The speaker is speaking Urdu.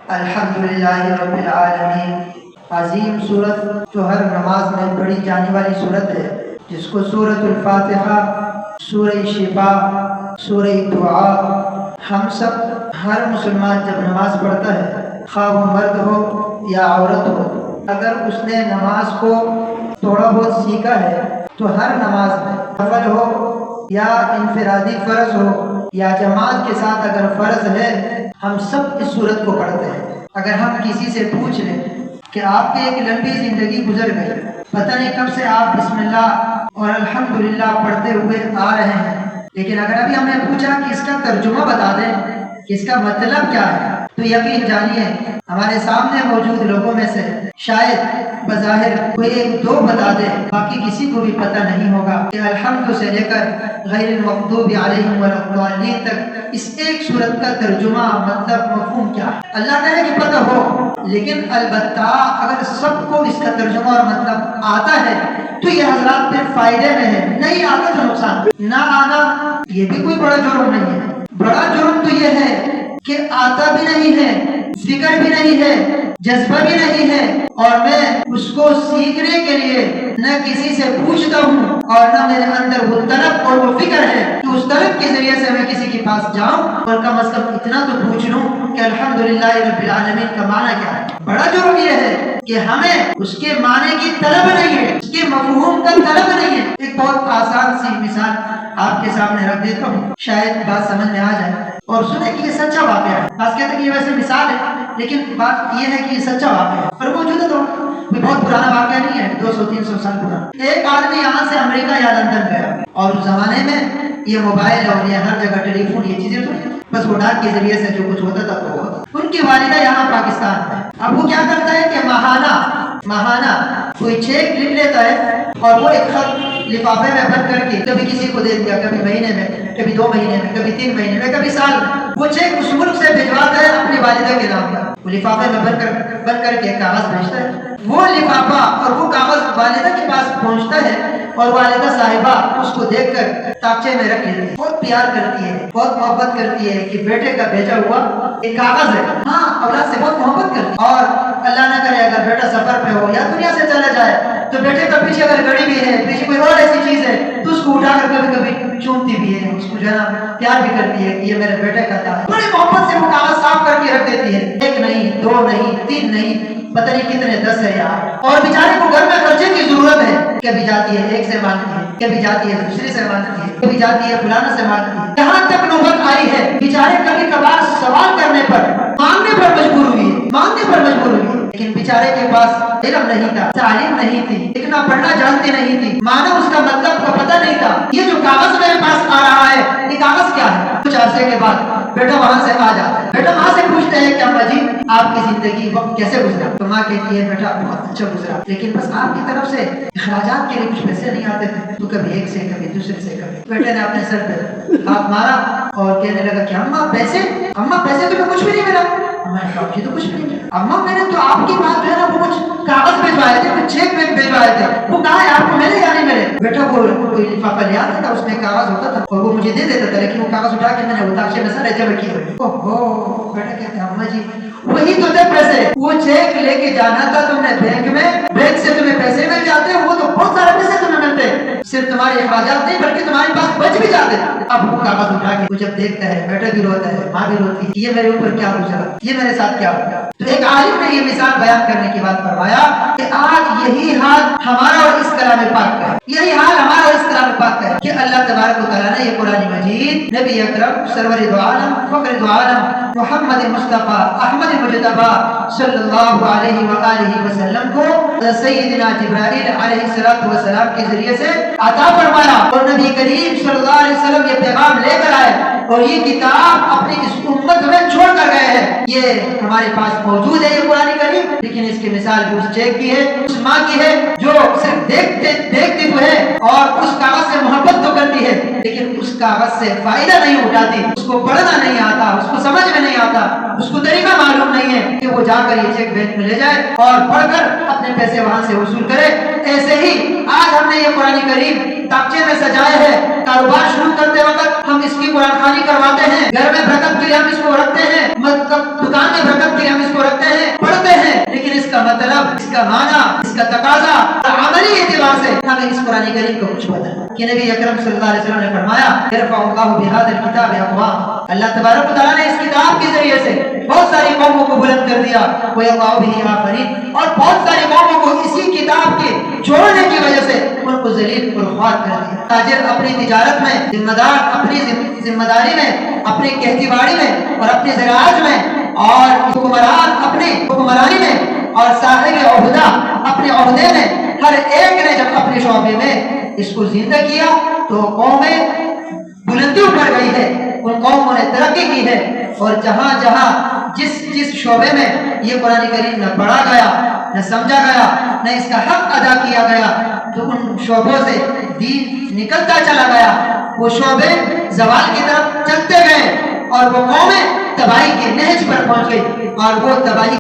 الحمدللہ رب العالمین۔ عظیم صورت جو ہر نماز میں پڑھی جانے والی صورت ہے، جس کو سورۃ الفاتحہ، سورہ شفا، سورہ دعا، ہم سب ہر مسلمان جب نماز پڑھتا ہے، خواہ وہ مرد ہو یا عورت ہو، اگر اس نے نماز کو تھوڑا بہت سیکھا ہے تو ہر نماز میں نفل ہو یا انفرادی فرض ہو یا جماعت کے ساتھ اگر فرض ہے، ہم سب اس صورت کو پڑھتے ہیں۔ اگر ہم کسی سے پوچھ لیں کہ آپ کی ایک لمبی زندگی گزر گئی، پتہ نہیں کب سے آپ بسم اللہ اور الحمدللہ پڑھتے ہوئے آ رہے ہیں، لیکن اگر ابھی ہم نے پوچھا کہ اس کا ترجمہ بتا دیں کہ اس کا مطلب کیا ہے، تو یقین جانیے ہمارے سامنے موجود لوگوں میں سے شاید بظاہر کوئی ایک دو بتا دے، باقی کسی کو بھی پتہ نہیں ہوگا کہ الحمد سے لے کر غیر المغضوب علیہم ولا الضالین تک اس ایک صورت کا ترجمہ مطلب مفہوم کیا ہے۔ اللہ کرے کہ پتہ ہو، لیکن البتہ اگر سب کو اس کا ترجمہ اور مطلب آتا ہے تو یہ حضرات پھر فائدے میں ہے، نہیں آتا تو نقصان۔ نہ آنا یہ بھی کوئی بڑا جرم نہیں ہے، بڑا جرم تو یہ ہے کہ آتا بھی نہیں ہے، فکر بھی نہیں ہے، جذبہ بھی نہیں ہے، اور میں اس کو سیکھنے کے لیے نہ کسی سے پوچھتا ہوں اور نہ میرے اندر وہ طلب اور وہ فکر ہے کہ اس طلب کے ذریعے سے میں کسی کے پاس جاؤں اور کم از کم اتنا تو پوچھ لوں کہ الحمدللہ رب العالمین کا معنی کیا ہے۔ بڑا جرم یہ ہے کہ ہمیں اس کے معنی کی طلب نہیں ہے، اس کے مفہوم کا طلب نہیں ہے۔ ایک بہت آسان سی مثال آپ کے سامنے رکھ دیتا ہوں، شاید بات سمجھ میں آ جائے، اور سنیں کہ یہ سچا واقعہ ہے۔ بعض کہتے ہیں کہ یہ ویسے مثال ہے، لیکن بات یہ ہے کہ یہ سچا واقعہ ہے اور موجود ہے، تو کوئی بہت پرانا واقعہ نہیں ہے، 200-300 سال پرانا۔ ایک آدمی یہاں سے امریکہ یا لندن گیا، اور اس زمانے میں یہ موبائل اور یہ ہر جگہ ٹیلی فون یہ چیزیں تو بس وہ ڈاک کے ذریعے سے جو کچھ ہوتا تھا وہ ہوتا۔ ان کی والدہ یہاں پاکستان میں، اب وہ کیا کرتا ہے کہ ماہانہ کوئی چیک لکھ لیتا ہے اور وہ ایک خط لفافے میں بند کر کے کبھی کسی کو دے دیا، کبھی مہینے میں، کبھی 2 مہینے میں، کبھی 3 مہینے میں، کبھی سال میں۔ وہ چیک اس ملک سے بھجواتا ہے اپنی والدہ کے نام پر، وہ لفافے میں بند کر کے کاغذ بھیجتا ہے۔ وہ لفافہ اور وہ کاغذ والدہ کے پاس پہنچتا ہے اور والدہ صاحبہ اس کو دیکھ کر تاکچے میں رکھ لیتی ہے، بہت پیار کرتی ہے، بہت محبت کرتی ہے کہ بیٹے کا بھیجا ہوا ایک کاغذ ہے۔ ہاں، اولاد سے بہت محبت کرتی ہے، اور اللہ نہ کرے اگر بیٹا سفر پہ ہو یا دنیا سے چلا جائے تو بیٹے کا پیچھے اگر گھڑی بھی ہے، پیچھے کوئی اور ایسی چیز ہے تو اس کو اٹھا کر کبھی کبھی چومتی بھی ہے، اس کو جو ہے نا پیار بھی کرتی ہے کہ یہ میرے بیٹے کا تھا۔ بڑی محبت سے وہ کاغذ صاف کر کے رکھ دیتی ہے، 1 نہیں، 2 نہیں، 3 نہیں، پتہ نہیں کتنے 10 ہے یار، اور بیچارے کو گھر میں خرچے کی ضرورت ہے، کبھی جاتی ہے ایک سے مانگتی ہے، کبھی جاتی ہے دوسرے سے مانگتی ہے، کبھی جاتی ہے فلانا سے مانگتی ہے، یہاں تک نوبت آئی ہے بیچارے کبھی کبھار سوال کرنے پر مانگنے پر مجبور ہوئی ہے، لیکن بیچارے کے پاس علم نہیں تھا، تعلیم نہیں تھی، لکھنا پڑھنا جانتی نہیں تھی، معنی اس کا مطلب کا پتہ نہیں تھا۔ یہ جو کاغذ میرے پاس آ رہا ہے یہ کاغذ کیا ہے؟ کچھ عرصے کے بعد بیٹا وہاں سے آ جاتا ہے، بیٹا وہاں سے پوچھتے ہیں کہ اما جی آپ کی زندگی وقت کیسے گزرا؟ تو ماں کہتی ہے بیٹا بہت اچھا گزرا، لیکن بس آپ کی طرف سے اخراجات کے لیے کچھ پیسے نہیں آتے تھے، تو کبھی ایک سے کبھی دوسرے سے کبھی۔ بیٹے نے اپنے سر پہ ہاتھ مارا اور کہنے لگا کہ اماں پیسے تمہیں کچھ بھی نہیں ملا۔ اماں نے کہا مجھے تو کچھ بھی نہیں ملا، اماں میں نے تو آپ کے پاس جو ہے نا وہ کچھ کاغذ بھیجوائے تھے، کچھ چیک بھیجوائے تھے، وہ کہاں ہے؟ آپ کو ملے یا نہیں ملے؟ بیٹا وہ کوئی لفافہ لے آتا تھا، اس میں کاغذ ہوتا تھا اور وہ مجھے دے دیتا تھا، لیکن وہ کاغذ اٹھا کے میں نے وہ تاکچے میں سارے جمع کیے ہوئے۔ اوہو، بیٹا کہتے ہیں اماں جی وہی تو تھے پیسے، وہ چیک لے کے جانا تھا تم نے بینک میں، بینک سے تمہیں پیسے مل جاتے، وہ تو بہت سارے پیسے تمہیں ملتے، صرف تمہارے اخراجات نہیں بلکہ تمہارے پاس بچ بھی جاتے۔ اب وہ کاغذ اٹھا کے وہ جب دیکھتا ہے، بیٹا بھی روتا ہے، ماں بھی روتی ہے، یہ میرے اوپر کیا گزرا، یہ میرے ساتھ کیا ہو گیا۔ تو ایک عالم نے یہ مثال بیان کرنے کے بعد فرمایا کہ آج یہی حال ہمارا اور اس کلام پاک کا ہے، یہی حال ہمارا اور اس کلام پاک کا ہے کہ اللہ تبارک و تعالیٰ نے یہ قرآن مجید نبی اکرم سرور دو عالم فخر دو عالم محمد مصطفیٰ احمد مجتبیٰ صلی اللہ علیہ وآلہ وسلم کو سیدنا جبرائیل علیہ السلام کے ذریعے سے عطا فرمایا، اور نبی کریم صلی اللہ علیہ وسلم یہ پیغام لے کر آئے اور یہ کتاب اپنی اس امت میں چھوڑ کر گئے ہیں۔ یہ ہمارے پاس موجود ہے یہ قرآن کریم، لیکن اس کی مثال بھی اس چیک کی ہے، اس ماں کی ہے جو صرف دیکھتی تو ہے اور اس کاغذ سے محبت تو کرتی ہے، لیکن اس کاغذ سے فائدہ نہیں اٹھاتی، اس کو پڑھنا نہیں آتا، اس کو سمجھ میں نہیں آتا، اس کو طریقہ معلوم نہیں ہے کہ وہ جا کر یہ چیک بینک میں لے جائے اور پڑھ کر اپنے پیسے وہاں سے وصول کرے۔ ایسے ہی آج ہم نے یہ قرآن کریم تاکچے میں سجائے ہے، کاروبار شروع کرتے وقت ہم اس کی قرآن خوانی کرواتے ہیں، گھر میں برکت کے لیے ہم اس کو رکھتے ہیں، دکان میں برکت کے لیے ہم اس کو کا معنی، اس کا تقاضا عملی اعتبار سے ہمیں اس قرآن کریم کو کچھ بدلنا کہ نبی اکرم صلی اللہ علیہ وسلم نے فرمایا یرفع اللہ بہذا الکتاب اقوام، اللہ تبارک و تعالیٰ نے اس کتاب کے ذریعے سے بہت ساری قوموں کو بلند کر دیا، وَيَضَعُ بِهِ آخَرِينَ، اور بہت ساری قوموں کو اسی کتاب کے چھوڑنے کی وجہ سے ان کو ذلیل اور خوار کر دیا۔ تاجر اپنی تجارت میں، ذمہ دار اپنی ذمہ داری میں، اپنی کھیتی باڑی میں اور اپنی زراعت میں، اور حکمران اپنی حکمرانی میں، اور صاحب عہدہ اپنے عہدے میں، ہر ایک نے جب اپنے شعبے میں اس کو زندہ کیا تو قومیں بلندیوں پر گئی ہے، ان قوموں نے ترقی کی ہے، اور جہاں جہاں جس شعبے میں یہ قرآن کریم نہ پڑھا گیا، نہ سمجھا گیا، نہ اس کا حق ادا کیا گیا، تو ان شعبوں سے دین نکلتا چلا گیا، وہ شعبے زوال کی طرف چلتے گئے، اور وہ قومیں تباہی کے نہج پر پہنچ گئی، اور وہ تباہی